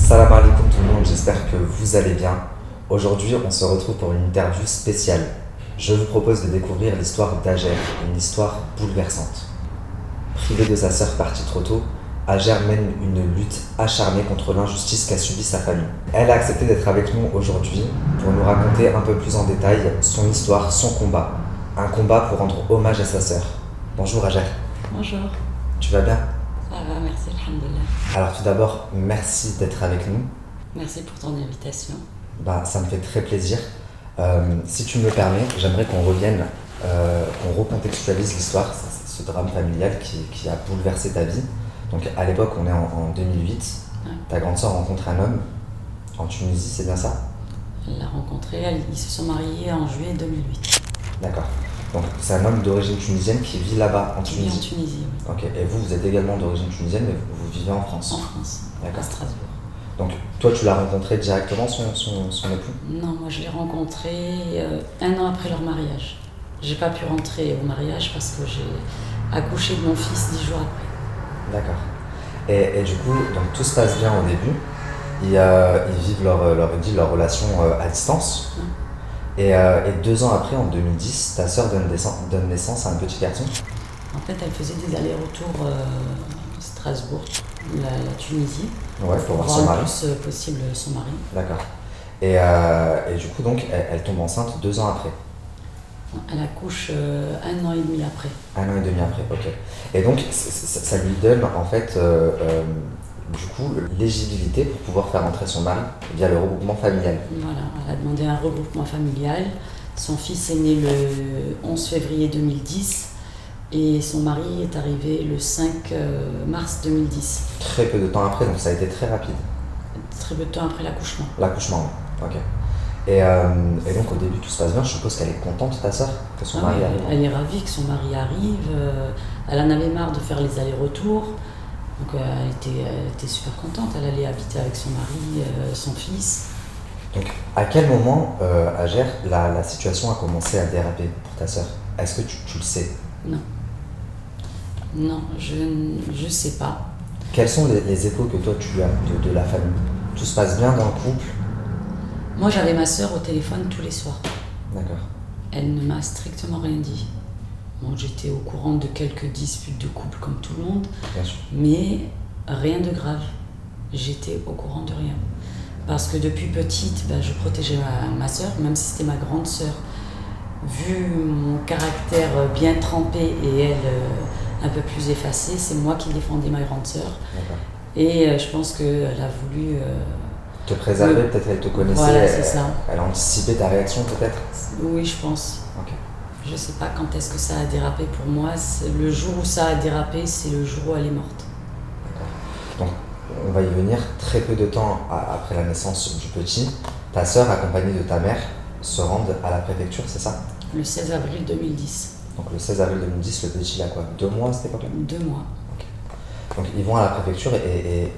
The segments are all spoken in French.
Salam alaikum tout le monde, j'espère que vous allez bien. Aujourd'hui, on se retrouve pour une interview spéciale. Je vous propose de découvrir l'histoire d'Ager, une histoire bouleversante. Privée de sa sœur partie trop tôt, Ager mène une lutte acharnée contre l'injustice qu'a subie sa famille. Elle a accepté d'être avec nous aujourd'hui pour nous raconter un peu plus en détail son histoire, son combat. Un combat pour rendre hommage à sa sœur. Bonjour Ager. Bonjour. Tu vas bien? Ça va, merci, alhamdoulilah. Alors tout d'abord, merci d'être avec nous. Merci pour ton invitation. Ça me fait très plaisir. Si tu me le permets, j'aimerais qu'on revienne, qu'on recontextualise l'histoire, ce drame familial qui a bouleversé ta vie. Donc à l'époque, on est en 2008. Ouais. Ta grande sœur rencontre un homme en Tunisie, c'est bien ça? Elle l'a rencontré, ils se sont mariés en juillet 2008. D'accord. Donc c'est un homme d'origine tunisienne qui vit là-bas en Qui vit en Tunisie. Tunisie, oui. Ok. Et vous êtes également d'origine tunisienne, mais vous vivez en France. En France, D'accord. à Strasbourg. Donc toi, tu l'as rencontré directement, son époux? Non, moi je l'ai rencontré un an après leur mariage. J'ai pas pu rentrer au mariage parce que j'ai accouché de mon fils 10 jours après. D'accord. Et du coup, donc tout se passe bien au début. Ils vivent leur relation à distance. Et 2 ans après, en 2010, ta sœur donne naissance à un petit garçon. En fait, elle faisait des allers-retours Strasbourg, la Tunisie, Ouais, pour voir son voir le mari. plus possible son mari. D'accord. Et du coup, donc, elle tombe enceinte 2 ans après. Elle accouche un an et demi après. 1 an et demi après, ok. Et donc, ça lui donne en fait, du coup, l'éligibilité pour pouvoir faire entrer son mari via le regroupement familial. Voilà, elle a demandé un regroupement familial. Son fils est né le 11 février 2010 et son mari est arrivé le 5 mars 2010, Très peu de temps après, donc ça a été très rapide. très peu de temps après l'accouchement. L'accouchement, ok. Et donc au début tout se passe bien, je suppose qu'elle est contente ta sœur, que son mari arrive. Elle est ravie que son mari arrive, elle en avait marre de faire les allers-retours, donc elle était super contente, elle allait habiter avec son mari, son fils. Donc à quel moment, Ager, la situation a commencé à déraper pour ta sœur? Est-ce que tu le sais? Non, je sais pas. Quels sont les échos que toi tu as de la famille? Tout se passe bien dans le couple? Moi j'avais ma sœur au téléphone tous les soirs. D'accord. Elle ne m'a strictement rien dit. Bon, j'étais au courant de quelques disputes de couple comme tout le monde, Bien sûr. mais rien de grave. J'étais au courant de rien. Parce que depuis petite, je protégeais ma sœur, même si c'était ma grande sœur. Vu mon caractère bien trempé et elle un peu plus effacée, c'est moi qui défendais ma grande sœur. D'accord. Et je pense qu'elle a voulu... Te préserver, peut-être elle te connaissait, Voilà, c'est ça. elle a anticipé ta réaction peut-être? Oui, je pense. Ok. Je sais pas quand est-ce que ça a dérapé pour moi. Le jour où ça a dérapé, c'est le jour où elle est morte. Donc, on va y venir. Très peu de temps après la naissance du petit, ta sœur, accompagnée de ta mère, se rendent à la préfecture, c'est ça? Le 16 avril 2010. Donc le 16 avril 2010, le petit il a quoi? 2 mois à cette époque-là? 2 mois. Donc ils vont à la préfecture et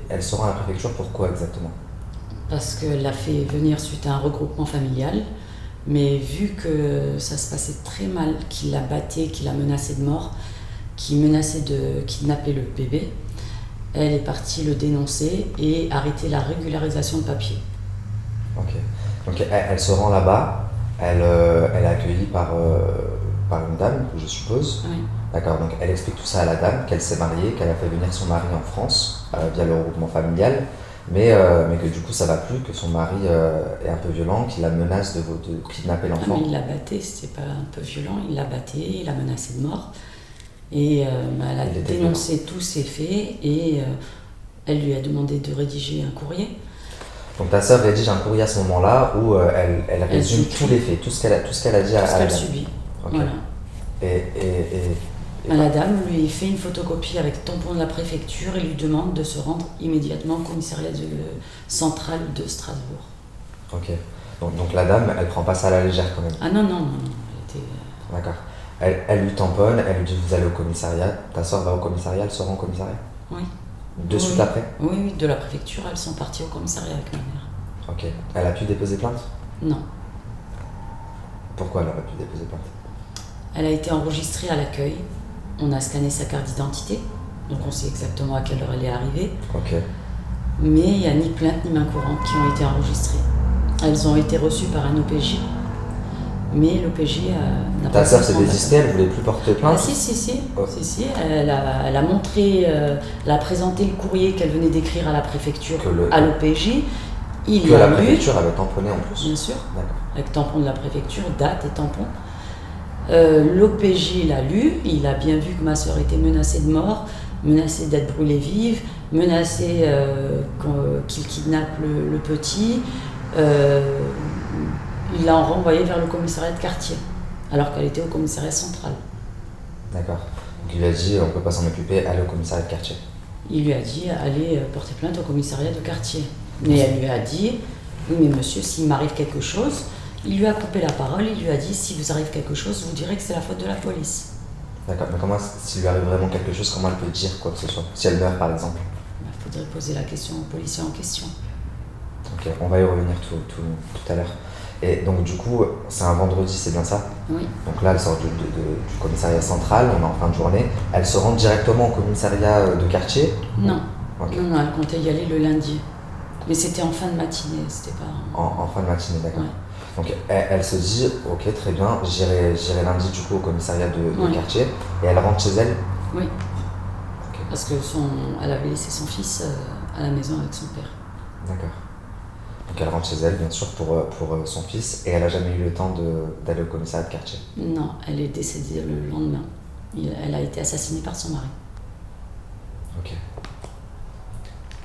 elle se rend à la préfecture pourquoi exactement? Parce qu'elle l'a fait venir suite à un regroupement familial. Mais vu que ça se passait très mal, qu'il la battait, qu'il la menaçait de mort, qu'il menaçait de kidnapper le bébé, elle est partie le dénoncer et arrêter la régularisation de papier. Ok. Donc elle se rend là-bas, elle est accueillie par une dame, je suppose. Oui. D'accord, donc elle explique tout ça à la dame, qu'elle s'est mariée, qu'elle a fait venir son mari en France via le regroupement familial, mais que du coup ça va plus, que son mari est un peu violent, qu'il la menace de kidnapper Ah, l'enfant. mais il la battait, c'était pas un peu violent, il la battait, il la menaçait de mort. Et elle a Il était dénoncé tous ces faits et elle lui a demandé de rédiger un courrier. Donc ta sœur rédige un courrier à ce moment-là où elle résume dit tous les faits, tout ce qu'elle a dit Tout ce à la qu'elle dame. subit. Ok. Voilà. Et La dame lui fait une photocopie avec tampon de la préfecture et lui demande de se rendre immédiatement au commissariat central de Strasbourg. ok. Donc la dame, elle prend pas ça à la légère quand même. Ah non, elle était... D'accord. Elle lui tamponne, elle lui dit vous allez au commissariat. Ta sœur va au commissariat, elle se rend au commissariat Oui. de suite après? Oui, de la préfecture, elles sont parties au commissariat avec ma mère. Ok. Elle a pu déposer plainte? Non. Pourquoi elle aurait pu déposer plainte? Elle a été enregistrée à l'accueil. On a scanné sa carte d'identité, donc on sait exactement à quelle heure elle est arrivée. Ok. mais il n'y a ni plainte ni main courante qui ont été enregistrées. Elles ont été reçues par un OPJ, mais l'OPJ n'a pas... Ta sœur s'est désistée, elle voulait plus porter plainte? Ah, si. Oh. Si. Elle a montré, elle a présenté le courrier qu'elle venait d'écrire à la préfecture, à l'OPJ. Que la préfecture avait tamponné en plus? Bien sûr, d'accord. Avec tampon de la préfecture, date et tampon. L'OPJ l'a lu, il a bien vu que ma sœur était menacée de mort, menacée d'être brûlée vive, menacée qu'il kidnappe le petit. Il l'a renvoyée vers le commissariat de quartier, alors qu'elle était au commissariat central. D'accord. Donc il lui a dit on ne peut pas s'en occuper, allez au commissariat de quartier. Il lui a dit allez porter plainte au commissariat de quartier. Mais elle lui a dit oui mais monsieur, s'il m'arrive quelque chose, il lui a coupé la parole, il lui a dit si vous arrive quelque chose, vous direz que c'est la faute de la police. D'accord, mais comment, s'il lui arrive vraiment quelque chose, comment elle peut dire quoi que ce soit? Si elle meurt par exemple? Il faudrait poser la question au policier en question. Ok, on va y revenir tout à l'heure. Et donc du coup, c'est un vendredi, c'est bien ça? Oui. Donc là, elle sort du commissariat central, on est en fin de journée. Elle se rend directement au commissariat de quartier? Non. Okay. Non, elle comptait y aller le lundi. Mais c'était en fin de matinée, c'était pas... En fin de matinée, d'accord. Ouais. Donc elle se dit, ok, très bien, j'irai lundi du coup au commissariat de quartier. Et elle rentre chez elle? Oui. Okay. Parce que elle avait laissé son fils à la maison avec son père. D'accord. Donc elle rentre chez elle, bien sûr, pour son fils, et elle n'a jamais eu le temps d'aller au commissariat de quartier? Non, elle est décédée le lendemain. Elle a été assassinée par son mari. Ok.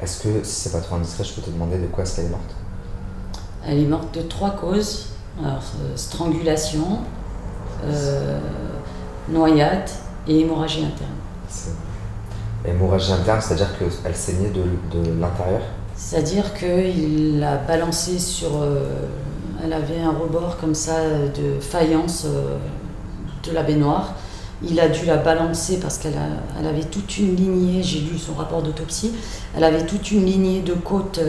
Est-ce que, si c'est pas trop indiscret, je peux te demander de quoi est-ce qu'elle est morte? Elle est morte de 3 causes. Alors, strangulation, noyade et hémorragie interne. Hémorragie interne, c'est-à-dire qu'elle saignait de l'intérieur? C'est-à-dire qu'il l'a balancée sur... elle avait un rebord comme ça de faïence de la baignoire. Il a dû la balancer parce qu'elle avait toute une lignée, j'ai lu son rapport d'autopsie, elle avait toute une lignée de côtes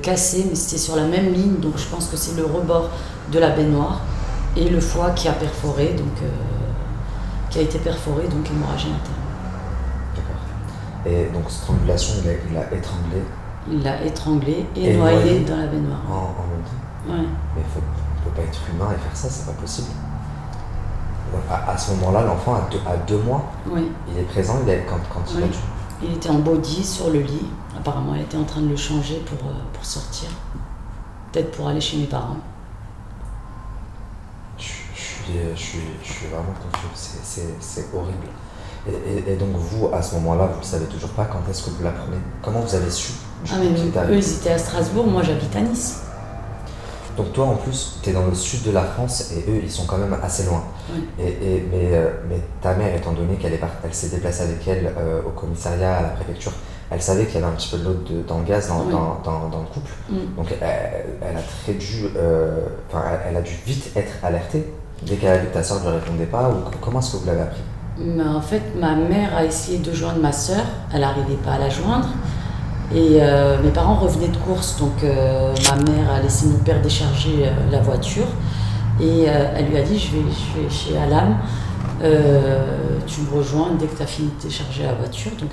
cassées, mais c'était sur la même ligne, donc je pense que c'est le rebord de la baignoire et le foie qui a perforé, qui a été perforé, donc hémorragie interne. Et donc strangulation, il l'a étranglée? Il l'a étranglée et noyée dans la baignoire. En même temps? Ouais. Mais on ne peut pas être humain et faire ça, c'est pas possible. À ce moment-là, l'enfant a 2 mois? Oui. Il est présent quand il a dû? Il était en body sur le lit. Apparemment, elle était en train de le changer pour sortir. Peut-être pour aller chez mes parents. Je suis vraiment confus. C'est horrible. Et donc vous, à ce moment-là, vous ne le savez toujours pas, quand est-ce que vous l'apprenez? Comment vous avez su? Eux, ils étaient à Strasbourg, moi j'habite à Nice. Donc toi, en plus, tu es dans le sud de la France et eux, ils sont quand même assez loin. Oui. Mais ta mère, étant donné qu'elle s'est déplacée avec elle au commissariat, à la préfecture, elle savait qu'il y avait un petit peu de l'eau dans le gaz dans le couple. Donc elle a dû vite être alertée dès qu'elle a vu que ta soeur ne lui répondait pas. Ou comment est-ce que vous l'avez appris? En fait, ma mère a essayé de joindre ma sœur, elle n'arrivait pas à la joindre. Et mes parents revenaient de course, donc ma mère a laissé mon père décharger la voiture. Et elle lui a dit, je vais chez Alam, tu me rejoins dès que tu as fini de décharger la voiture. Donc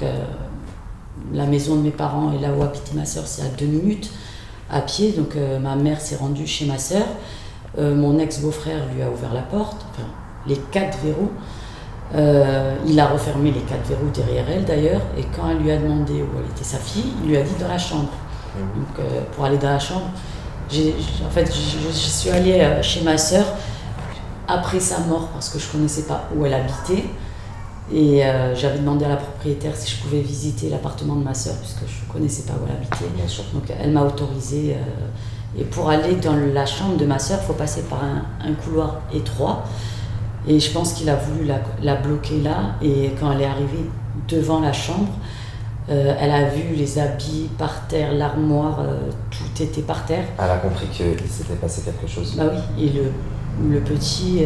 la maison de mes parents et là où habitait ma sœur, c'est à 2 minutes à pied. Donc ma mère s'est rendue chez ma sœur. Mon ex-beau-frère lui a ouvert la porte, enfin, les 4 verrous. Il a refermé les 4 verrous derrière elle d'ailleurs, et quand elle lui a demandé où elle était sa fille, il lui a dit dans la chambre. Donc pour aller dans la chambre, je suis allée chez ma sœur après sa mort parce que je ne connaissais pas où elle habitait, et j'avais demandé à la propriétaire si je pouvais visiter l'appartement de ma sœur puisque je ne connaissais pas où elle habitait. Bien sûr. Donc elle m'a autorisée, et pour aller dans la chambre de ma sœur, il faut passer par un couloir étroit. Et je pense qu'il a voulu la bloquer là. Et quand elle est arrivée devant la chambre, elle a vu les habits par terre, l'armoire, tout était par terre. Elle a compris qu'il s'était passé quelque chose. Bah oui, et le petit,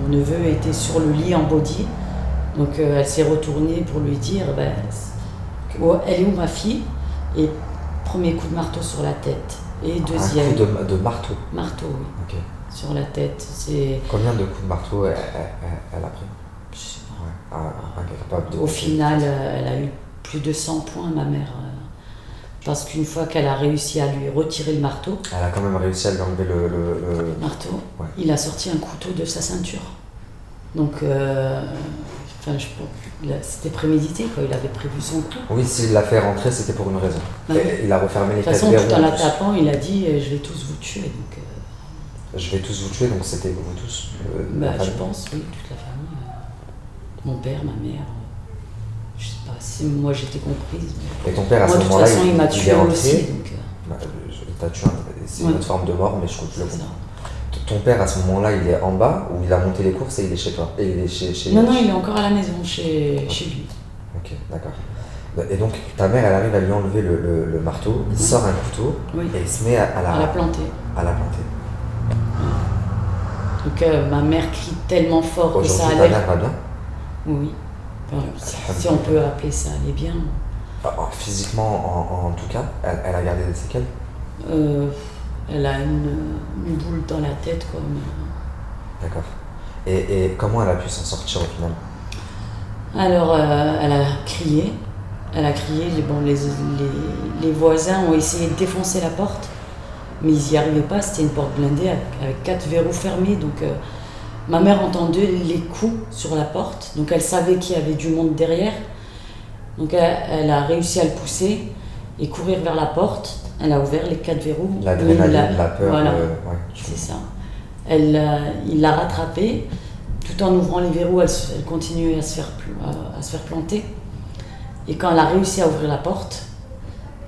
mon neveu était sur le lit en body. Donc elle s'est retournée pour lui dire elle est où ma fille? Et premier coup de marteau sur la tête. Et deuxième. Un coup de marteau? Marteau, oui. Okay. Sur la tête. Combien de coups de marteau elle a pris? Je sais pas. Incapable de... Au final, elle a eu plus de 100 points, ma mère. Parce qu'une fois qu'elle a réussi à lui retirer le marteau, Elle a quand même réussi à lui enlever le... Ouais. il a sorti un couteau de sa ceinture. Donc, c'était prémédité, quoi. Il avait prévu son coup. Oui, s'il l'a fait rentrer, c'était pour une raison. Ah oui. Il a refermé les De toute 4 façon, verrous. tout en la tapant, il a dit « je vais tous vous tuer ». Donc, Je vais tous vous tuer, donc c'était vous tous la je famille. pense, oui, toute la famille. Mon père, ma mère, je sais pas si moi j'étais comprise. Et ton père, à Moi, ce de toute moment-là, façon, il m'a tué est rentré. aussi. Donc, T'as tué, c'est une Ouais. autre forme de mort, mais je le c'est ça. comprends. Ton père, à ce moment-là, il est en bas, ou il a monté les courses et il est chez toi? Et il est chez... Non, il est encore à la maison, chez lui. Ok, d'accord. Et donc, ta mère, elle arrive à lui enlever le marteau, il sort un couteau, Oui. et il se met à À la planter. à la planter. Donc ma mère crie tellement fort que ça Aujourd'hui, ta allait. mère va bien? Oui. Enfin, si on peut appeler ça aller bien. Physiquement, en tout cas, elle a gardé des séquelles? Elle a une boule dans la tête, quoi. D'accord. Et comment elle a pu s'en sortir au final? Alors, elle a crié. Les voisins ont essayé de défoncer la porte, mais ils n'y arrivaient pas. C'était une porte blindée avec 4 verrous fermés. Donc, ma mère entendait les coups sur la porte. Donc, elle savait qu'il y avait du monde derrière. Donc, elle a réussi à le pousser et courir vers la porte. Elle a ouvert les 4 verrous. L'adrénaline, la peur, voilà. ouais. C'est ça. Il l'a rattrapée. Tout en ouvrant les verrous, elle continuait à se faire planter. Et quand elle a réussi à ouvrir la porte,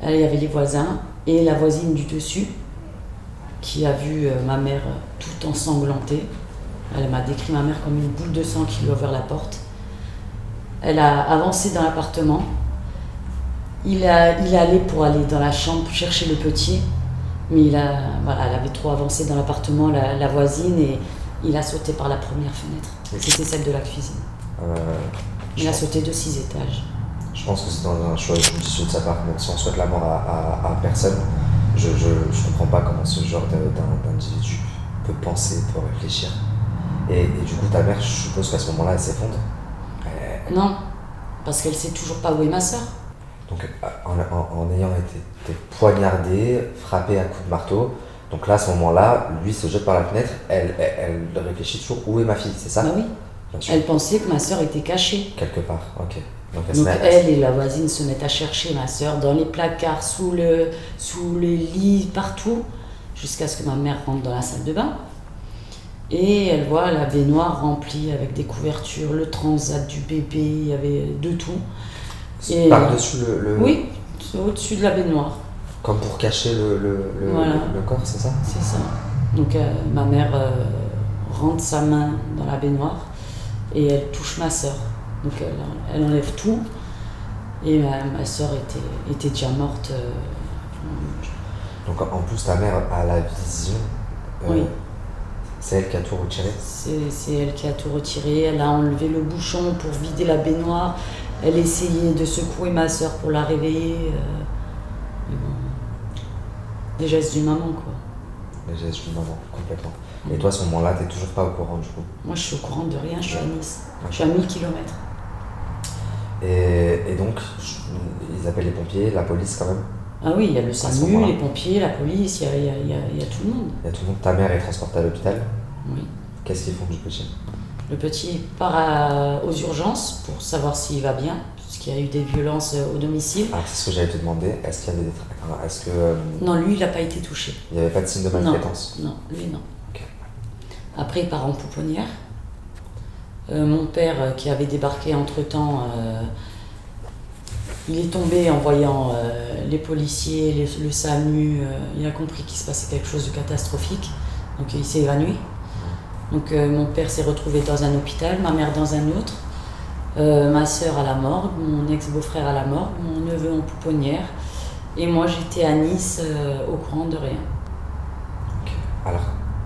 il y avait les voisins et la voisine du dessus qui a vu ma mère tout ensanglantée. Elle m'a décrit ma mère comme une boule de sang qui lui a ouvert la porte. Elle a avancé dans l'appartement. Il est allé pour aller dans la chambre chercher le petit, mais elle avait trop avancé dans l'appartement, la voisine, et il a sauté par la première fenêtre. C'était celle de la cuisine. Il a sauté de 6 étages. Je pense que c'est dans un choix judicieux de sa part, même si on souhaite la mort à personne. Je comprends pas comment ce genre d'individu peut penser, peut réfléchir. Et du coup, ta mère, je suppose qu'à ce moment-là, elle s'effondre. Non, parce qu'elle sait toujours pas où est ma sœur. Donc, en ayant été poignardée, frappée à coups de marteau, donc là, à ce moment-là, lui se jette par la fenêtre, elle réfléchit toujours où est ma fille, c'est ça? Bah oui. Bien sûr. Elle pensait que ma sœur était cachée. Quelque part, ok. Donc Elle et la voisine se mettent à chercher ma sœur dans les placards, sous le lit, partout, jusqu'à ce que ma mère rentre dans la salle de bain. Et elle voit la baignoire remplie avec des couvertures, le transat du bébé, il y avait de tout. Et par-dessus le... Oui, au-dessus de la baignoire. Comme pour cacher le corps, c'est ça? C'est ça. Donc ma mère rentre sa main dans la baignoire et elle touche ma sœur. Donc elle enlève tout et ma sœur était déjà morte. Donc en plus ta mère a la vision. Oui. C'est elle qui a tout retiré? C'est elle qui a tout retiré. Elle a enlevé le bouchon pour vider la baignoire. Elle essayait de secouer ma sœur pour la réveiller. Mais bon, des gestes d'une maman, quoi. Les gestes d'une maman, complètement. Et toi, à ce moment-là, t'es toujours pas au courant du coup? Moi, je suis au courant de rien, je suis à Nice. Je suis à 1000 km. Et donc, ils appellent les pompiers, la police quand même? Ah oui, il y a le ce SAMU, moment-là. les pompiers, la police, il y a tout le monde. Il y a tout le monde. Ta mère est transportée à l'hôpital. Oui. Qu'est-ce qu'ils font du petit? Le petit part aux urgences pour savoir s'il va bien, puisqu'il y a eu des violences au domicile. Alors, c'est ce que j'allais te demander. Est-ce qu'il y avait des... Est-ce que... Non, lui, il n'a pas été touché. il n'y avait pas de signe de maltraitance? Non, lui, non. Ok. Après, il part en pouponnière. Mon père, qui avait débarqué entre-temps, il est tombé en voyant les policiers, le SAMU. Il a compris qu'il se passait quelque chose de catastrophique. Donc, il s'est évanoui. Donc, mon père s'est retrouvé dans un hôpital, ma mère dans un autre. Ma sœur à la morgue, mon ex-beau-frère à la morgue, mon neveu en pouponnière. Et moi, j'étais à Nice au courant de rien. Ok. Alors,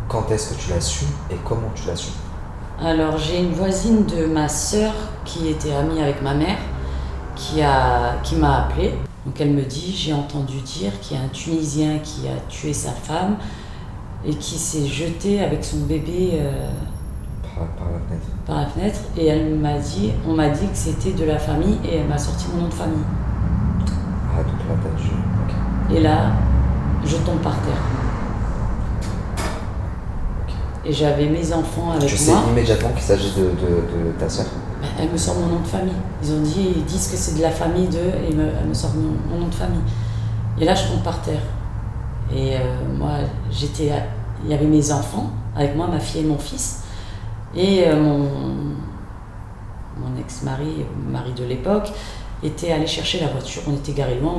quand est-ce que tu l'as su et comment tu l'as su? Alors, j'ai une voisine de ma sœur qui était amie avec ma mère qui m'a appelée. Donc, elle me dit, j'ai entendu dire qu'il y a un Tunisien qui a tué sa femme et qui s'est jeté avec son bébé Par la fenêtre. par la fenêtre. Et on m'a dit que c'était de la famille et elle m'a sorti mon nom de famille. Ah Ah, donc là, t'as dû. Ok. Et là, je tombe par terre. Ok. Et j'avais mes enfants avec Tu sais moi. immédiatement qu'il s'agit de ta sœur? Ben, elle me sort mon nom de famille. Ils disent que c'est de la famille d'eux et elle me sort mon nom de famille. Et là, je tombe par terre. Et moi, il y avait mes enfants avec moi, ma fille et mon fils. Et mon ex-mari, mari de l'époque, était allé chercher la voiture. On était garés loin,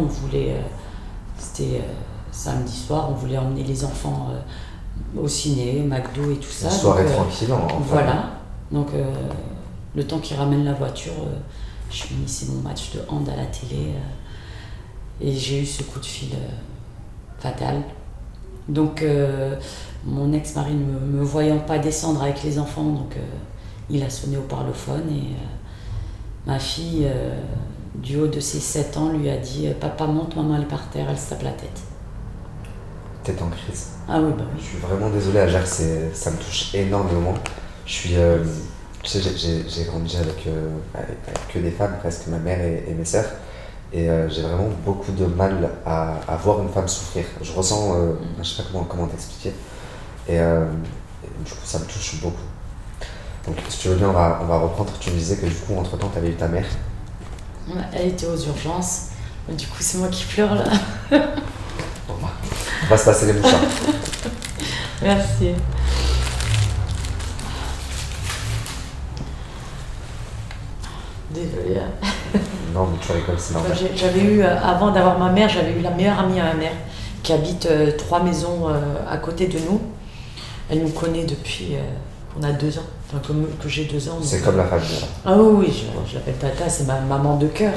c'était samedi soir, on voulait emmener les enfants au ciné, McDo et tout ça. Une soirée donc, tranquille en voilà. Donc le temps qu'ils ramènent la voiture, je finissais mon match de hand à la télé et j'ai eu ce coup de fil fatal. Donc mon ex-mari ne me voyant pas descendre avec les enfants, donc il a sonné au parlophone et ma fille, du haut de ses 7 ans, lui a dit « Papa monte, maman elle est par terre, elle se tape la tête ». T'es en crise. Ah oui, bah Je oui. suis vraiment désolé, Ajar, ça me touche énormément. Je suis, tu sais, j'ai grandi avec que des femmes, presque ma mère et mes sœurs. Et j'ai vraiment beaucoup de mal à voir une femme souffrir. Je ressens, je sais pas comment t'expliquer. Et du coup, ça me touche beaucoup. Donc, si tu veux bien, on va reprendre. Tu me disais que du coup, entre-temps, tu avais eu ta mère. Elle était aux urgences. Du coup, c'est moi qui pleure là. Bon, on va se passer les mouchoirs. Merci. Désolée. Non, mais tu rigoles, c'est normal. J'avais eu, avant d'avoir ma mère, j'avais eu la meilleure amie à ma mère qui habite 3 maisons à côté de nous. Elle nous connaît depuis qu'on a 2 ans, enfin que j'ai 2 ans. C'est comme la famille. Là. Ah oui, je l'appelle Tata, c'est ma maman de cœur.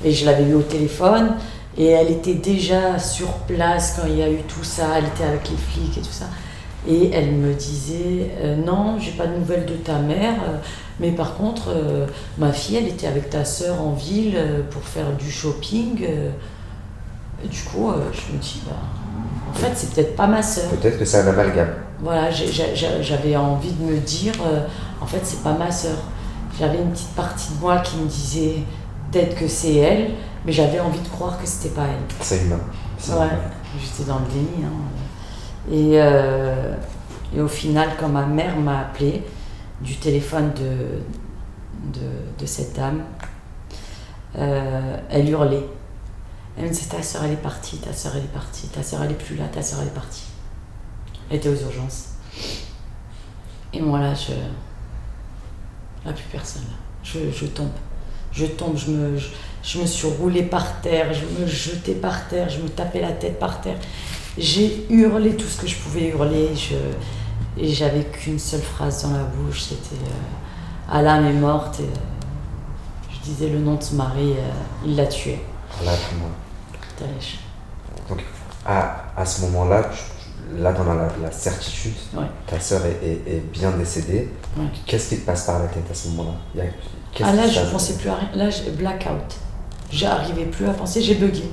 Et je l'avais eu au téléphone et elle était déjà sur place quand il y a eu tout ça, elle était avec les flics et tout ça. Et elle me disait non, j'ai pas de nouvelles de ta mère, mais par contre, ma fille, elle était avec ta sœur en ville pour faire du shopping. Et du coup, je me dis, bah, en fait, c'est peut-être pas ma sœur. Peut-être que c'est un amalgame. Voilà, j'avais envie de me dire, en fait, c'est pas ma sœur. J'avais une petite partie de moi qui me disait peut-être que c'est elle, mais j'avais envie de croire que c'était pas elle. C'est humain. Ouais, j'étais dans le déni. Hein. Et au final, quand ma mère m'a appelé du téléphone de cette dame, elle hurlait. Elle me disait, ta soeur elle est partie, ta soeur elle est partie, ta soeur elle est plus là, ta soeur elle est partie. Elle était aux urgences. Et moi là, là plus personne. Je tombe. Je tombe, je me suis roulée par terre, je me jetais par terre, je me tapais la tête par terre. J'ai hurlé tout ce que je pouvais hurler et j'avais qu'une seule phrase dans la bouche, c'était Alam est morte. Et, je disais le nom de son mari, il l'a tué. Là, tout le monde. Daesh. Donc, à ce moment-là, là, t'en as la certitude, Ouais. ta sœur est bien décédée. Ouais. Qu'est-ce qui te passe par la tête à ce moment-là? Là, je ne pensais plus à rien. Là, blackout. J'arrivais plus à penser, j'ai bugué.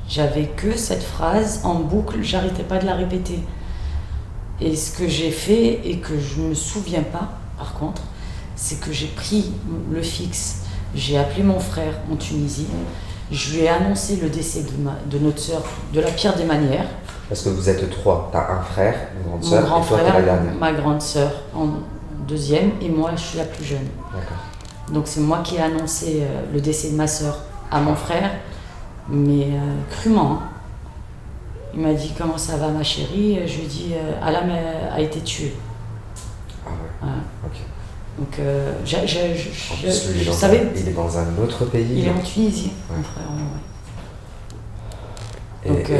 J'avais que cette phrase en boucle, j'arrêtais pas de la répéter. Et ce que j'ai fait, et que je ne me souviens pas, par contre, c'est que j'ai pris le fixe, j'ai appelé mon frère en Tunisie, je lui ai annoncé le décès de notre sœur de la pire des manières. Parce que vous êtes 3, t'as un frère, une grande Mon sœur, grand et toi t'es la frère, dernière. ma grande sœur en deuxième, et moi je suis la plus jeune. D'accord. Donc c'est moi qui ai annoncé le décès de ma sœur à mon frère, mais crûment. Hein. Il m'a dit comment ça va ma chérie, je lui ai dit Alam a été tué. Ah ouais, Voilà. ok. Donc En plus, lui, je savais. il est dans un autre pays. Il est en Tunisie, Ouais. mon frère. Ouais. Et, Donc,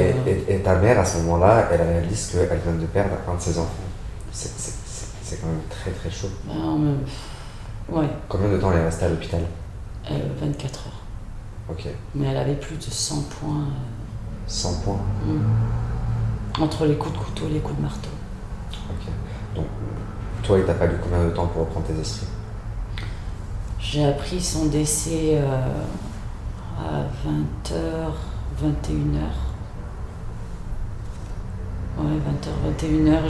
et ta mère, à ce moment-là, elle réalise qu'elle vient de perdre un de ses enfants. C'est quand même très très chaud. Ouais, Combien de temps elle est restée à l'hôpital? 24 heures. Ok. Mais elle avait plus de 100 points 100 points. entre les coups de couteau et les coups de marteau. Ok. Donc, toi, il t'a fallu combien de temps pour reprendre tes esprits? J'ai appris son décès à 20h, 21h. Ouais, 20h, 21h.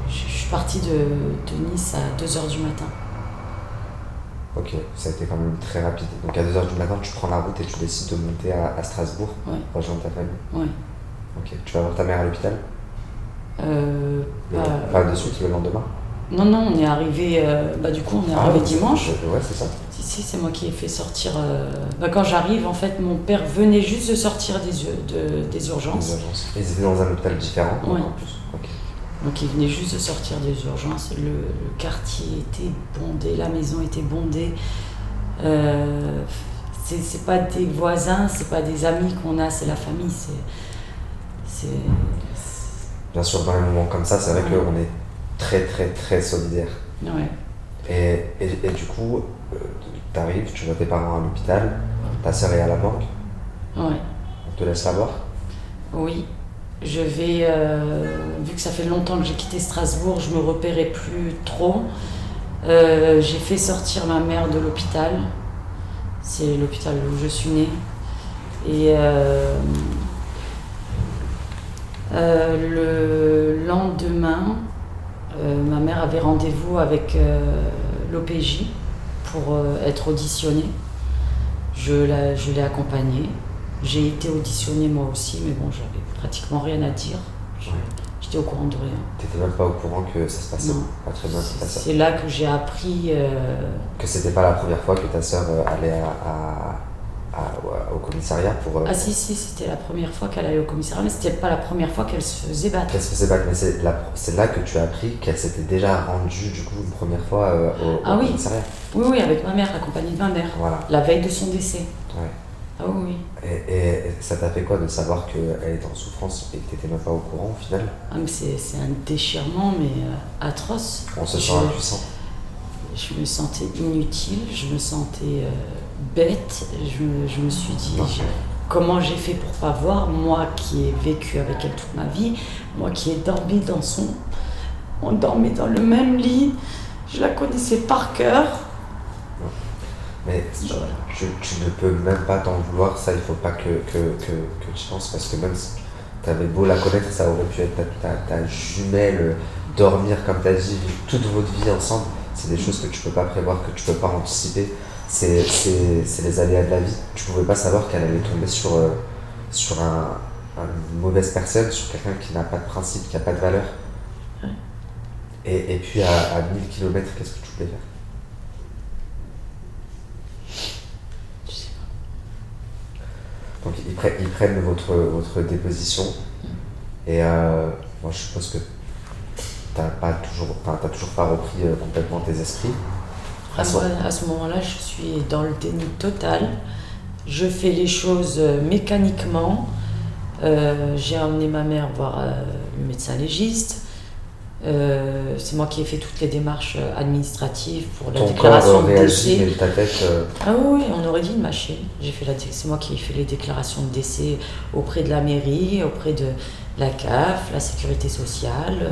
Je suis partie de Nice à 2h du matin. Ok, ça a été quand même très rapide. Donc à 2h du matin, tu prends la route et tu décides de monter à Strasbourg, Ouais. rejoindre ta famille. Ouais. Ok, tu vas voir ta mère à l'hôpital Pas, pas de suite le lendemain. Non, non, on est arrivé. Du coup, on est arrivé dimanche. Ouais, c'est ça. Si, c'est moi qui ai fait sortir. Quand j'arrive, en fait, mon père venait juste de sortir des urgences. Ils étaient dans un hôpital différent, Ouais. en plus. Ok. Donc, il venait juste de sortir des urgences. Le quartier était bondé, la maison était bondée. C'est pas des voisins, c'est pas des amis qu'on a, c'est la famille. Bien sûr, dans les moments comme ça, c'est vrai qu'on est très, très, très solidaires. Ouais. Et du coup, t'arrives, tu vois tes parents à l'hôpital, ta sœur est à la morgue, Ouais. on te laisse la voir. Oui. Je vais, vu que ça fait longtemps que j'ai quitté Strasbourg, je me repérais plus trop. J'ai fait sortir ma mère de l'hôpital. C'est l'hôpital où je suis née. Et le lendemain, ma mère avait rendez-vous avec l'OPJ pour être auditionnée. Je l'ai accompagnée. J'ai été auditionnée moi aussi, mais bon, j'avais pratiquement rien à dire. J'étais au courant de rien. T'étais même pas au courant que ça se passait Non. pas très bien avec ta sœur. C'est là que j'ai appris. Que c'était pas la première fois que ta sœur allait au commissariat pour. Ah si, c'était la première fois qu'elle allait au commissariat, mais c'était pas la première fois qu'elle se faisait battre. Qu'elle se faisait battre, mais c'est là que tu as appris qu'elle s'était déjà rendue du coup une première fois au commissariat. Oui, avec ma mère, accompagnée de ma mère. Voilà. La veille de son décès. Ouais. Ah oui. Et ça t'a fait quoi de savoir qu'elle était en souffrance et que t'étais même pas au courant au final? Ah, mais c'est un déchirement, mais atroce. On se sent impuissant. Je me sentais inutile, je me sentais bête. Je me suis dit, comment j'ai fait pour pas voir, moi qui ai vécu avec elle toute ma vie, moi qui ai dormi on dormait dans le même lit, je la connaissais par cœur. Mais tu ne peux même pas t'en vouloir, ça il faut pas que tu penses, parce que même si t'avais beau la connaître, ça aurait pu être ta jumelle, dormir comme t'as dit, vivre toute votre vie ensemble, c'est des choses que tu peux pas prévoir, que tu peux pas anticiper, c'est les aléas de la vie. Tu pouvais pas savoir qu'elle allait tomber sur une mauvaise personne, sur quelqu'un qui n'a pas de principe, qui n'a pas de valeur. Ouais. Et puis à 1000 km, qu'est-ce que tu voulais faire? Donc ils prennent votre déposition et moi je suppose que t'as toujours pas repris complètement tes esprits. À ce moment-là, je suis dans le déni total. Je fais les choses mécaniquement. J'ai emmené ma mère voir le médecin légiste. C'est moi qui ai fait toutes les démarches administratives pour la déclaration de décès. Mais ta tête. Ah oui, on aurait dit une machine. C'est moi qui ai fait les déclarations de décès auprès de la mairie, auprès de la CAF, la sécurité sociale.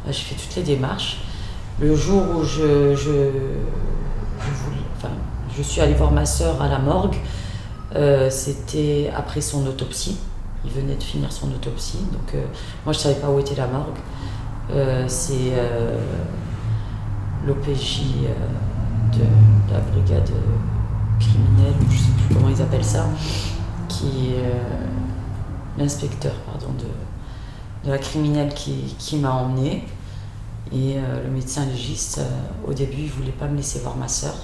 J'ai fait toutes les démarches. Le jour où je suis allée voir ma sœur à la morgue, c'était après son autopsie. Il venait de finir son autopsie, donc moi je savais pas où était la morgue. C'est l'OPJ de la brigade criminelle, je ne sais plus comment ils appellent ça, qui l'inspecteur de la criminelle qui m'a emmenée. Et le médecin légiste, au début, il ne voulait pas me laisser voir ma sœur.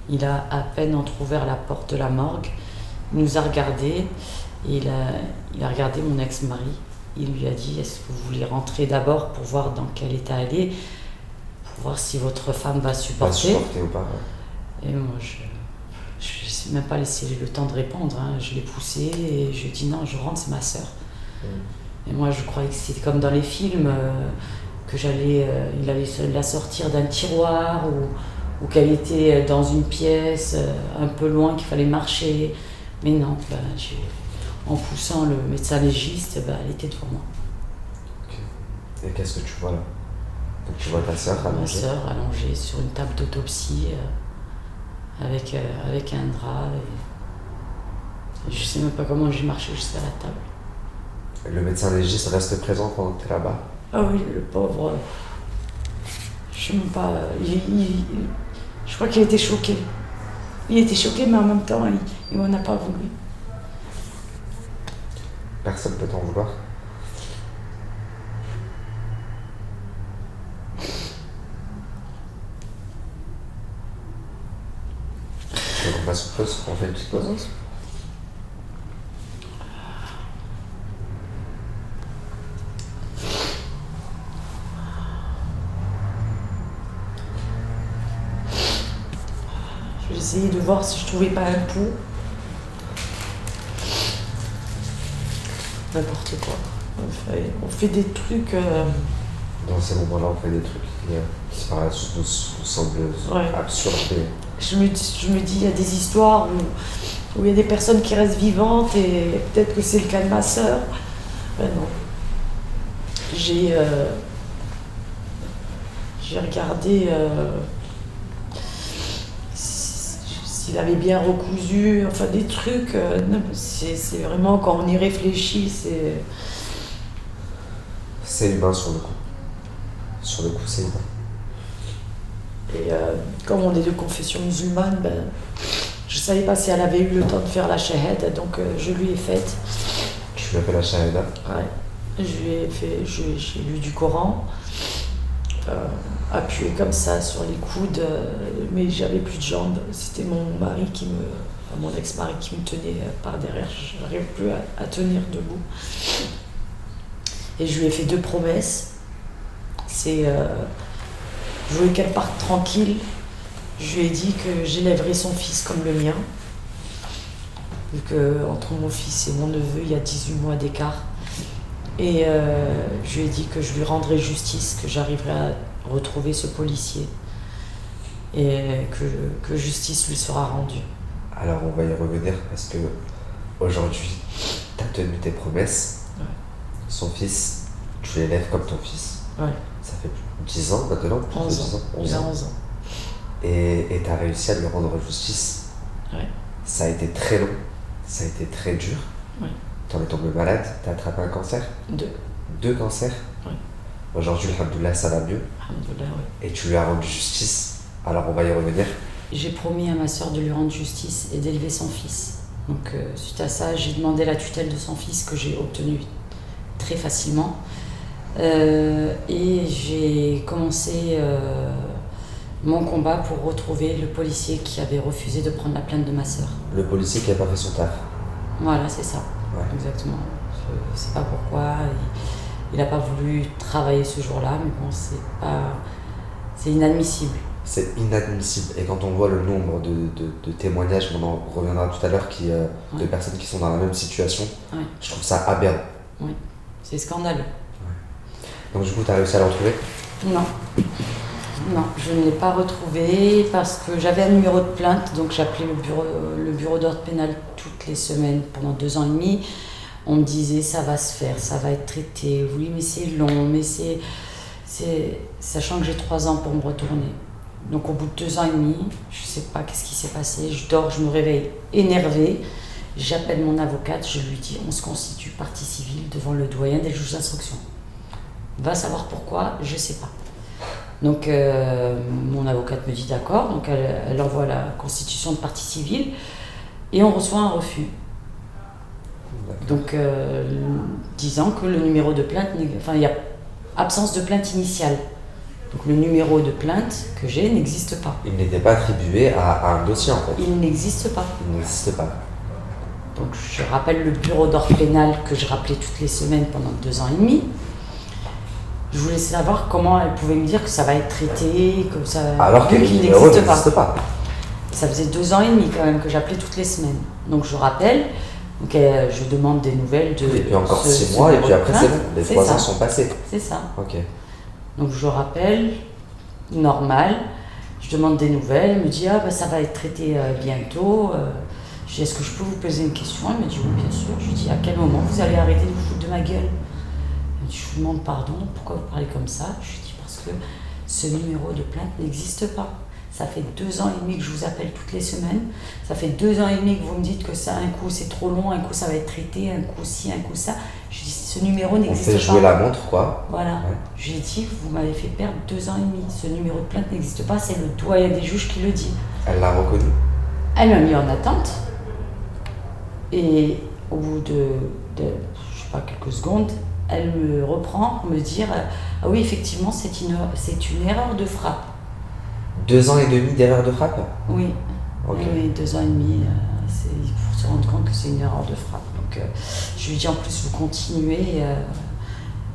Il a à peine entrouvert la porte de la morgue, il nous a regardés, et il a regardé mon ex-mari. Il lui a dit, est-ce que vous voulez rentrer d'abord pour voir dans quel état elle est, pour voir si votre femme va supporter ou pas, ouais. Et moi, je ne sais même pas laissé le temps de répondre. Hein. Je l'ai poussé et je lui ai dit, non, je rentre, c'est ma sœur. Et moi, je croyais que c'était comme dans les films, que il allait la sortir d'un tiroir ou qu'elle était dans une pièce un peu loin, qu'il fallait marcher. Mais non, en poussant le médecin légiste, elle était devant moi. Okay. Et qu'est-ce que tu vois là? Donc tu vois ta sœur allongée? Ma sœur allongée sur une table d'autopsie avec un drap. Et je sais même pas comment j'ai marché jusqu'à la table. Le médecin légiste reste présent pendant que tu es là-bas? Ah oui, le pauvre. Je sais même pas. Je crois qu'il était choqué. Il était choqué, mais en même temps, il m'en a pas voulu. Personne peut t'en vouloir. Donc on passe une pause, on fait une petite pause. J'ai essayé de voir si je trouvais pas un pot. N'importe quoi. On fait des trucs. Dans ces moments-là, on fait des trucs qui paraissent nous semblent absurdes. Je me dis, il y a des histoires où il y a des personnes qui restent vivantes et peut-être que c'est le cas de ma sœur. Ben non. J'ai regardé s'il avait bien recousu, enfin des trucs. C'est vraiment quand on y réfléchit, c'est. C'est humain sur le coup. Sur le coup, c'est humain. Et comme on est de confession musulmane, ben, je savais pas si elle avait eu le temps de faire la shahada, donc je lui ai faite. Tu lui as fait la shahada? Ouais. J'ai lu du Coran, appuyé comme ça sur les coudes, mais j'avais plus de jambes. C'était mon mari mon ex-mari qui me tenait par derrière. Je n'arrivais plus à tenir debout. Et je lui ai fait 2 promesses. Je voulais qu'elle parte tranquille. Je lui ai dit que j'élèverais son fils comme le mien. Vu qu'entre mon fils et mon neveu, il y a 18 mois d'écart. Et je lui ai dit que je lui rendrais justice, que j'arriverais à retrouver ce policier. Et que justice lui sera rendue. Alors on va y revenir parce que aujourd'hui, tu as tenu tes promesses. Ouais. Son fils, tu l'élèves comme ton fils. Ouais. Ça fait 10 ans maintenant? 11 ans. Il a 11 ans. Et tu as réussi à lui rendre justice. Ouais. Ça a été très long, ça a été très dur. Ouais. Tu en es tombé malade, tu as attrapé un cancer? 2. 2 cancers? Ouais. Aujourd'hui, alhamdoulilah, ça va mieux. Alhamdoulilah, ouais. Et tu lui as rendu justice. Alors on va y revenir. J'ai promis à ma sœur de lui rendre justice et d'élever son fils. Donc suite à ça, j'ai demandé la tutelle de son fils que j'ai obtenue très facilement. Et j'ai commencé mon combat pour retrouver le policier qui avait refusé de prendre la plainte de ma sœur. Le policier qui n'a pas fait son taf. Voilà, c'est ça. Ouais. Exactement. Je sais pas pourquoi. Il n'a pas voulu travailler ce jour-là, mais bon, c'est inadmissible. C'est inadmissible. Et quand on voit le nombre de témoignages, on en reviendra tout à l'heure, de personnes qui sont dans la même situation, je trouve ça aberrant. Oui, c'est scandaleux. Ouais. Donc du coup, tu as réussi à le retrouver? Non. Non, je ne l'ai pas retrouvé parce que j'avais un numéro de plainte, donc j'appelais le bureau d'ordre pénal toutes les semaines pendant 2 ans et demi. On me disait ça va se faire, ça va être traité. Oui, mais c'est long, mais c'est sachant que j'ai 3 ans pour me retourner. Donc au bout de 2 ans et demi, je sais pas qu'est-ce qui s'est passé. Je dors, je me réveille énervée. J'appelle mon avocate, je lui dis on se constitue partie civile devant le doyen des juges d'instruction. Va savoir pourquoi, je sais pas. Donc mon avocate me dit d'accord, donc elle envoie la constitution de partie civile et on reçoit un refus. Donc disant que le numéro de plainte, il y a absence de plainte initiale. Donc le numéro de plainte que j'ai n'existe pas. Il n'était pas attribué à un dossier en fait. Il n'existe pas. Il n'existe pas. Donc je rappelle le bureau d'ordre pénal que je rappelais toutes les semaines pendant 2 ans et demi. Je voulais savoir comment elle pouvait me dire que ça va être traité, que ça. Alors que le numéro n'existe pas. Ça faisait 2 ans et demi quand même que j'appelais toutes les semaines. Donc je rappelle, donc je demande des nouvelles de. Et puis encore 6 mois, et puis après c'est bon. Les 3 ans sont passés. C'est ça. Ok. Donc je rappelle, normal, je demande des nouvelles, elle me dit ça va être traité bientôt. Je dis est-ce que je peux vous poser une question? Elle me dit oui bien sûr. Je lui dis à quel moment vous allez arrêter de vous foutre de ma gueule? Elle me dit je vous demande pardon, pourquoi vous parlez comme ça? Je lui dis parce que ce numéro de plainte n'existe pas. Ça fait 2 ans et demi que je vous appelle toutes les semaines. Ça fait 2 ans et demi que vous me dites que ça, un coup c'est trop long, un coup ça va être traité, un coup ci, un coup ça. Je dis, ce numéro On n'existe pas. fait jouer la montre, quoi. Voilà. Ouais. J'ai dit, vous m'avez fait perdre 2 ans et demi. Ce numéro de plainte n'existe pas, c'est le doyen des juges qui le dit. Elle l'a reconnu. Elle m'a mis en attente. Et au bout de je sais pas, quelques secondes, elle me reprend pour me dire ah oui, effectivement, c'est une erreur de frappe. 2 ans et demi d'erreur de frappe. Oui. Ok. Oui, 2 ans et demi, c'est pour se rendre compte que c'est une erreur de frappe. Donc je lui ai dit en plus, vous continuez.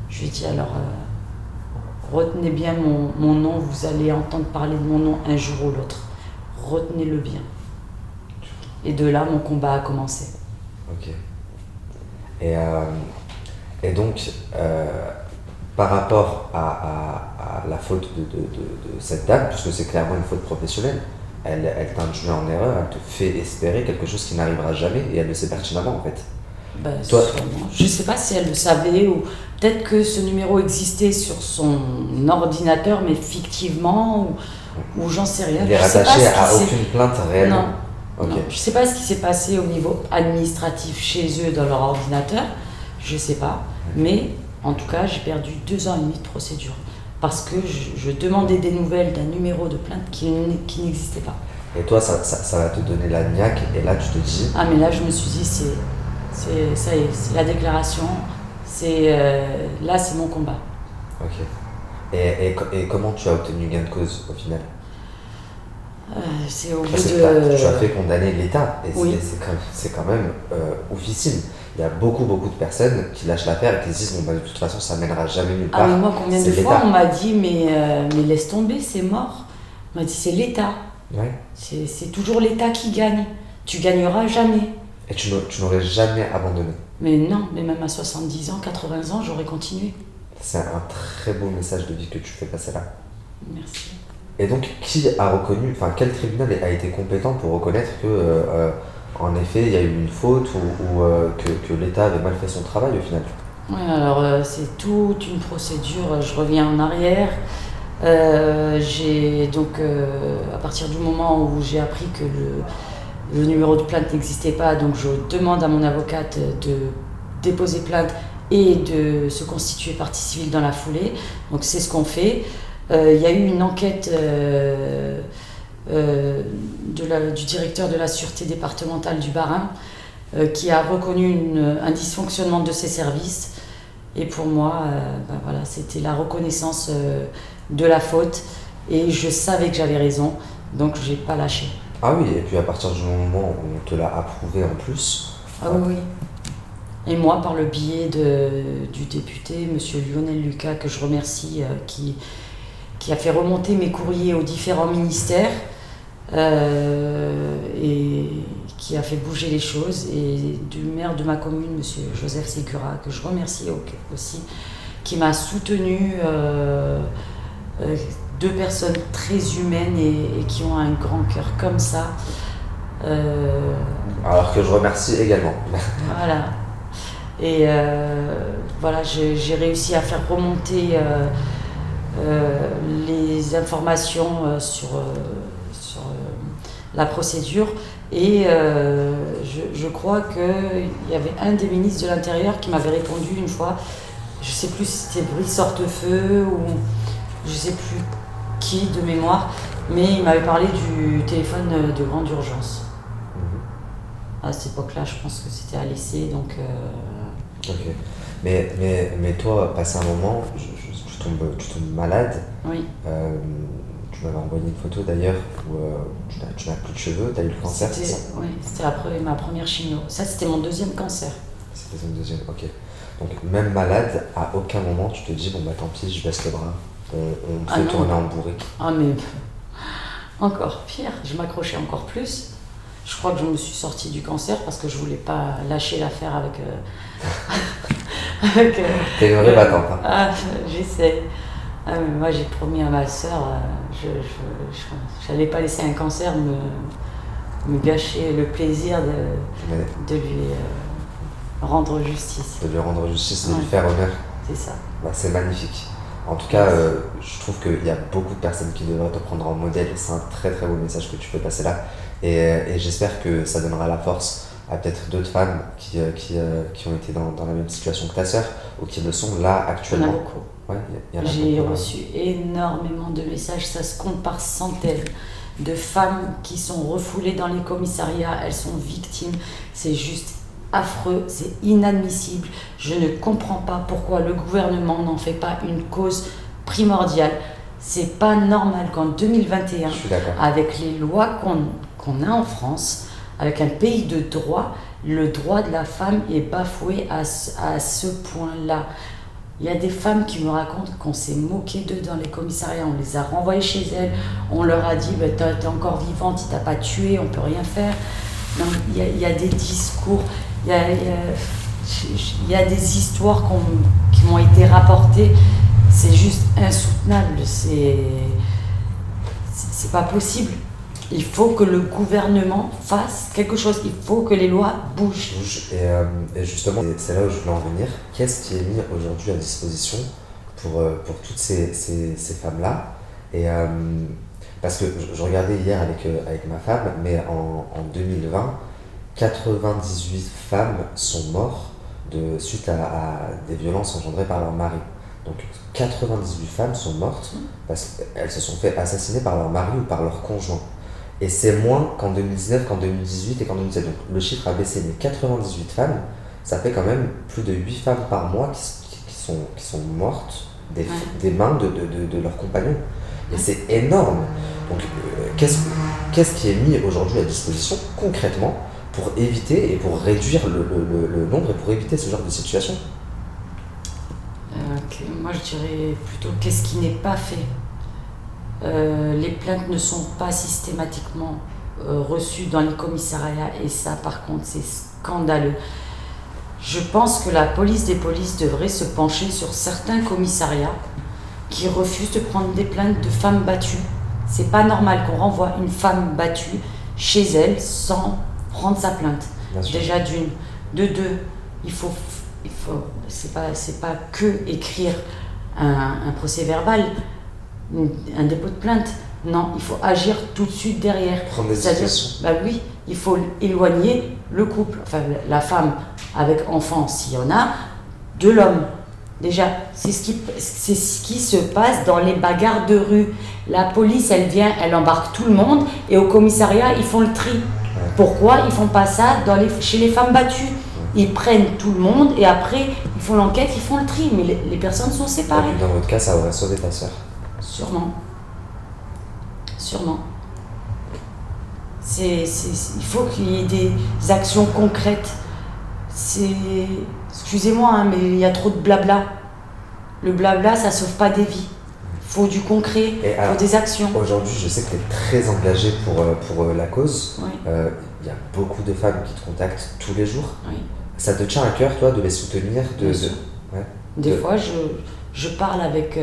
Je lui ai dit alors, retenez bien mon nom, vous allez entendre parler de mon nom un jour ou l'autre. Retenez-le bien. Et de là, mon combat a commencé. Ok. Et donc, par rapport à la faute de cette dame, puisque c'est clairement une faute professionnelle, elle t'induit en erreur, elle te fait espérer quelque chose qui n'arrivera jamais, et elle le sait pertinemment en fait. Bah, Toi- sûrement. Je ne sais pas si elle le savait ou peut-être que ce numéro existait sur son ordinateur, mais fictivement, ou j'en sais rien. Il est Je sais pas rattaché ce qui à s'est- aucune plainte réelle. Non. Ok. Non. Je ne sais pas ce qui s'est passé au niveau administratif chez eux dans leur ordinateur, je ne sais pas. Mais en tout cas, j'ai perdu 2 ans et demi de procédure parce que je demandais des nouvelles d'un numéro de plainte qui n'existait pas. Et toi, ça va te donner la niaque, et là tu te dis, Ah, mais là, je me suis dit, ça y est, c'est la déclaration, là, c'est mon combat. ok. Et comment tu as obtenu gain de cause au final? C'est au bout Parce que de. tu as fait condamner l'État, et Oui. c'est quand même oufissime. Il y a beaucoup de personnes qui lâchent l'affaire et qui se disent, bon, bah, de toute façon, ça mènera jamais nulle part. Ah, mais moi, combien de C'est fois l'État. on m'a dit, mais laisse tomber, c'est mort. On m'a dit, c'est l'État. Ouais. C'est toujours l'État qui gagne. Tu gagneras jamais. Et tu n'aurais jamais abandonné. Mais non, mais même à 70 ans, 80 ans, j'aurais continué. C'est un très beau message de vie que tu fais passer là. Merci. Et donc, qui a reconnu, enfin, quel tribunal a été compétent pour reconnaître que, en effet, il y a eu une faute ou que l'État avait mal fait son travail au final? Ouais, alors c'est toute une procédure, je reviens en arrière. J'ai donc, à partir du moment où j'ai appris que le numéro de plainte n'existait pas, donc je demande à mon avocate de déposer plainte et de se constituer partie civile dans la foulée. Donc c'est ce qu'on fait. Il y a eu une enquête du directeur de la sûreté départementale du Bas-Rhin qui a reconnu un dysfonctionnement de ses services. Et pour moi, voilà, c'était la reconnaissance de la faute. Et je savais que j'avais raison, donc je n'ai pas lâché. Ah oui, et puis à partir du moment où on te l'a approuvé en plus. Ah oui, oui. Et moi, par le biais du député, M. Lionel Lucas, que je remercie, qui a fait remonter mes courriers aux différents ministères et qui a fait bouger les choses, et du maire de ma commune, M. Joseph Segura, que je remercie aussi, qui m'a soutenu, 2 personnes très humaines et qui ont un grand cœur comme ça. Alors que je remercie également. Voilà. Et voilà, j'ai réussi à faire remonter les informations sur la procédure. Et je crois qu'il y avait un des ministres de l'Intérieur qui m'avait répondu une fois, je ne sais plus si c'était Brice Hortefeux ou je ne sais plus qui de mémoire, mais il m'avait parlé du téléphone de grande urgence. À cette époque-là, je pense que c'était à l'essai, donc... Ok. Mais toi, passé un moment, tu tombes malade. Oui. Tu m'avais envoyé une photo d'ailleurs où tu n'as plus de cheveux, tu as eu le cancer, c'est ça? Oui, c'était ma première chimio. Ça, c'était mon 2e cancer. C'était ton deuxième, ok. Donc même malade, à aucun moment tu te dis, bon bah tant pis, je baisse le bras, on me fait non. tourner en bourrique. Ah mais encore pire, je m'accrochais encore plus. Je crois que je me suis sortie du cancer parce que je voulais pas lâcher l'affaire avec... T'es une vraie battante, hein. Ah, j'essaie. Ah, mais moi j'ai promis à ma soeur, je n'allais pas laisser un cancer me gâcher le plaisir de lui rendre justice. De lui rendre justice, de Ouais. lui faire honneur. C'est ça. Bah, c'est magnifique. En tout cas, je trouve qu'il y a beaucoup de personnes qui devraient te prendre en modèle. C'est un très très beau message que tu peux passer là. Et j'espère que ça donnera la force à peut-être d'autres femmes qui ont été dans la même situation que ta sœur ou qui le sont là Il y en actuellement. a beaucoup. Ouais, il y en a J'ai beaucoup, reçu énormément de messages, ça se compte par centaines de femmes qui sont refoulées dans les commissariats, elles sont victimes, c'est juste affreux, c'est inadmissible. Je ne comprends pas pourquoi le gouvernement n'en fait pas une cause primordiale. C'est pas normal qu'en 2021, Je suis d'accord. avec les lois qu'on a en France, avec un pays de droit, le droit de la femme est bafoué à ce point-là. Il y a des femmes qui me racontent qu'on s'est moqué d'eux dans les commissariats, on les a renvoyées chez elles, on leur a dit bah, t'es encore vivante, il t'a pas tué, on peut rien faire. Non, il y a des discours, il y a des histoires qui m'ont été rapportées, c'est juste insoutenable, c'est pas possible. Il faut que le gouvernement fasse quelque chose, il faut que les lois bougent. Et justement, c'est là où je voulais en venir. Qu'est-ce qui est mis aujourd'hui à disposition pour toutes ces femmes-là? Parce que je regardais hier avec ma femme, mais en 2020, 98 femmes sont mortes suite à des violences engendrées par leur mari. Donc 98 femmes sont mortes parce qu'elles se sont fait assassiner par leur mari ou par leur conjoint. Et c'est moins qu'en 2019, qu'en 2018 et qu'en 2017. Donc le chiffre a baissé, mais 98 femmes, ça fait quand même plus de 8 femmes par mois qui sont mortes des mains de leurs compagnons. Et c'est énorme. Donc qu'est-ce qui est mis aujourd'hui à disposition concrètement pour éviter et pour réduire le nombre et pour éviter ce genre de situation? Moi je dirais plutôt qu'est-ce qui n'est pas fait. Les plaintes ne sont pas systématiquement reçues dans les commissariats et ça par contre c'est scandaleux. Je pense que la police des polices devrait se pencher sur certains commissariats qui refusent de prendre des plaintes de femmes battues. C'est pas normal qu'on renvoie une femme battue chez elle sans prendre sa plainte. Déjà d'une. De deux, il faut c'est pas que écrire un procès verbal, un dépôt de plainte. Non, il faut agir tout de suite derrière. Prendre des dispositions. Bah oui, il faut éloigner le couple, enfin la femme avec enfant s'il y en a, de l'homme. Déjà, c'est ce qui se passe dans les bagarres de rue. La police, elle vient, elle embarque tout le monde et au commissariat, ils font le tri. Pourquoi ils font pas ça chez les femmes battues? Ils prennent tout le monde et après, ils font l'enquête, ils font le tri. Mais les personnes sont séparées. Dans votre cas, ça aurait sauvé ta sœur. Sûrement. Il faut qu'il y ait des actions concrètes. Excusez-moi, hein, mais il y a trop de blabla. Le blabla, ça sauve pas des vies. Il faut du concret, il faut des actions. Aujourd'hui, je sais que tu es très engagée pour la cause. Oui. Il y a beaucoup de femmes qui te contactent tous les jours. Oui. Ça te tient à cœur, toi, de les soutenir Des fois, je parle avec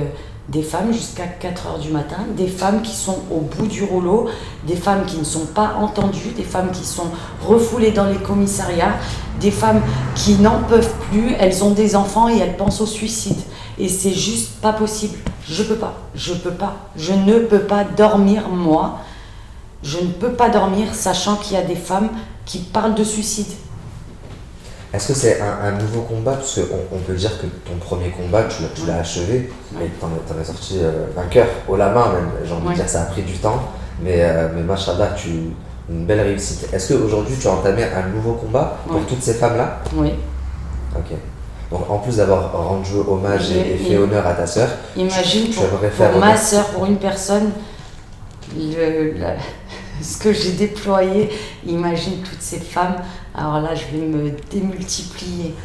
des femmes jusqu'à 4h du matin, des femmes qui sont au bout du rouleau, des femmes qui ne sont pas entendues, des femmes qui sont refoulées dans les commissariats, des femmes qui n'en peuvent plus, elles ont des enfants et elles pensent au suicide. Et c'est juste pas possible. Je ne peux pas dormir, moi. Je ne peux pas dormir sachant qu'il y a des femmes qui parlent de suicide. Est-ce que c'est un nouveau combat? Parce qu'on peut dire que ton premier combat, tu l'as achevé, et t'en es sorti vainqueur, haut la main même. J'ai envie de dire, ça a pris du temps, mais machallah, une belle réussite. Est-ce qu'aujourd'hui, tu as entamé un nouveau combat pour toutes ces femmes-là? Oui. Ok. Donc en plus d'avoir rendu hommage et fait honneur à ta sœur, imagine pour ma sœur, pour une personne, ce que j'ai déployé, imagine toutes ces femmes. Alors là, je vais me démultiplier.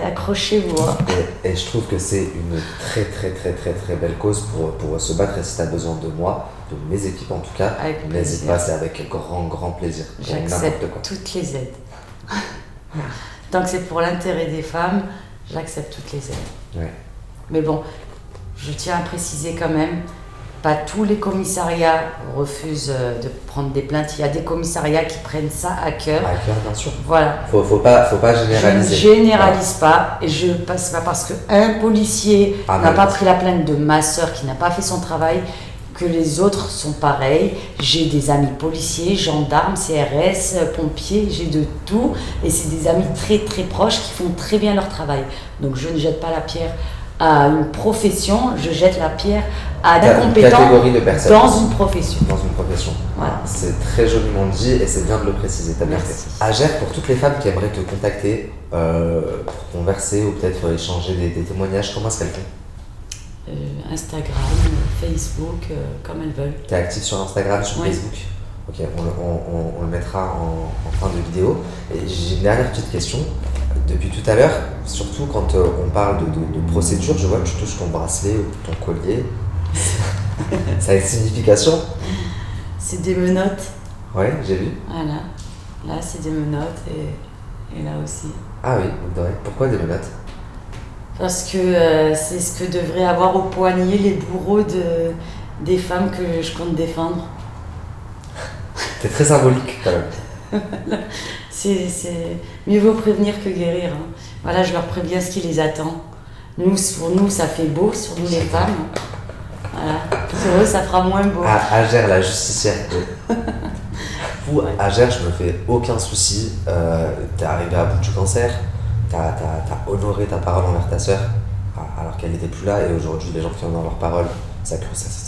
Accrochez-vous. Hein. Et je trouve que c'est une très très très très très belle cause pour se battre. Et si tu as besoin de moi, de mes équipes en tout cas, n'hésite pas, c'est avec grand plaisir. J'accepte toutes les aides. Donc c'est pour l'intérêt des femmes, j'accepte toutes les aides. Ouais. Mais bon, je tiens à préciser quand même Pas tous les commissariats refusent de prendre des plaintes. Il y a des commissariats qui prennent ça à cœur. À cœur, bien sûr. Voilà. Faut pas généraliser. Je ne généralise pas, et je passe pas parce qu'un policier n'a pas pris la plainte de ma sœur qui n'a pas fait son travail, que les autres sont pareils. J'ai des amis policiers, gendarmes, CRS, pompiers, j'ai de tout, et c'est des amis très très proches qui font très bien leur travail. Donc je ne jette pas la pierre à une profession, je jette la pierre à un compétent catégorie de personnes dans une profession. Dans une profession. Voilà. C'est très joliment dit et c'est bien de le préciser. T'as bien fait. Agère, pour toutes les femmes qui aimeraient te contacter pour converser ou peut-être échanger des témoignages, comment est-ce qu'elles font? Instagram, Facebook, comme elles veulent. Tu es active sur Instagram, sur Facebook? Ok, on le mettra en fin de vidéo. Et j'ai une dernière petite question. Depuis tout à l'heure, surtout quand on parle de procédure, je vois que tu touches ton bracelet ou ton collier. Ça a une signification? C'est des menottes. Ouais, j'ai vu. Voilà. Là, c'est des menottes et là aussi. Ah oui, pourquoi des menottes? Parce que c'est ce que devraient avoir au poignet les bourreaux des femmes que je compte défendre. C'est très symbolique quand même. C'est mieux vaut prévenir que guérir. Hein. Voilà, je leur préviens ce qui les attend. Pour nous, ça fait beau, sur nous les femmes. Voilà. Pour eux, ça fera moins beau. Agère, la justicière. Pour Agère, je me fais aucun souci. T'es arrivé à bout du cancer. T'as honoré ta parole envers ta sœur, alors qu'elle n'était plus là. Et aujourd'hui, les gens qui honorent leur parole, ça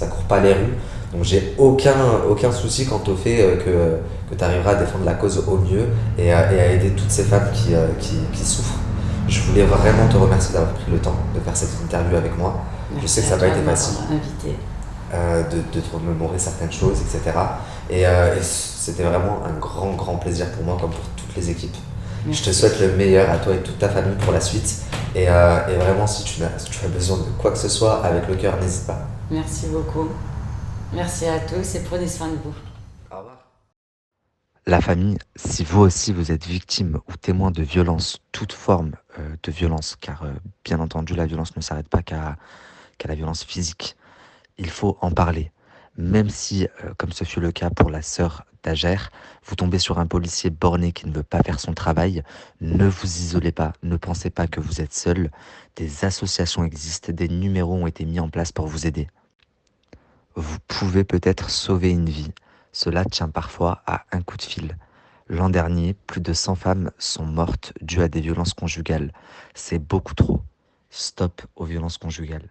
court pas les rues. Donc j'ai aucun souci quant au fait que tu arriveras à défendre la cause au mieux et à aider toutes ces femmes qui souffrent. Je voulais vraiment te remercier d'avoir pris le temps de faire cette interview avec moi. Merci, je sais que ça n'a pas été facile de te remémorer certaines choses, etc. Et c'était vraiment un grand plaisir pour moi comme pour toutes les équipes. Merci. Je te souhaite le meilleur à toi et toute ta famille pour la suite. Et vraiment, si tu as besoin de quoi que ce soit, avec le cœur, n'hésite pas. Merci beaucoup. Merci à tous et prenez soin de vous. Au revoir. La famille, si vous aussi vous êtes victime ou témoin de violence, toute forme de violence, car bien entendu la violence ne s'arrête pas qu'à la violence physique, il faut en parler. Même si, comme ce fut le cas pour la sœur d'Agère, vous tombez sur un policier borné qui ne veut pas faire son travail, ne vous isolez pas, ne pensez pas que vous êtes seul. Des associations existent, des numéros ont été mis en place pour vous aider. Vous pouvez peut-être sauver une vie. Cela tient parfois à un coup de fil. L'an dernier, plus de 100 femmes sont mortes dues à des violences conjugales. C'est beaucoup trop. Stop aux violences conjugales.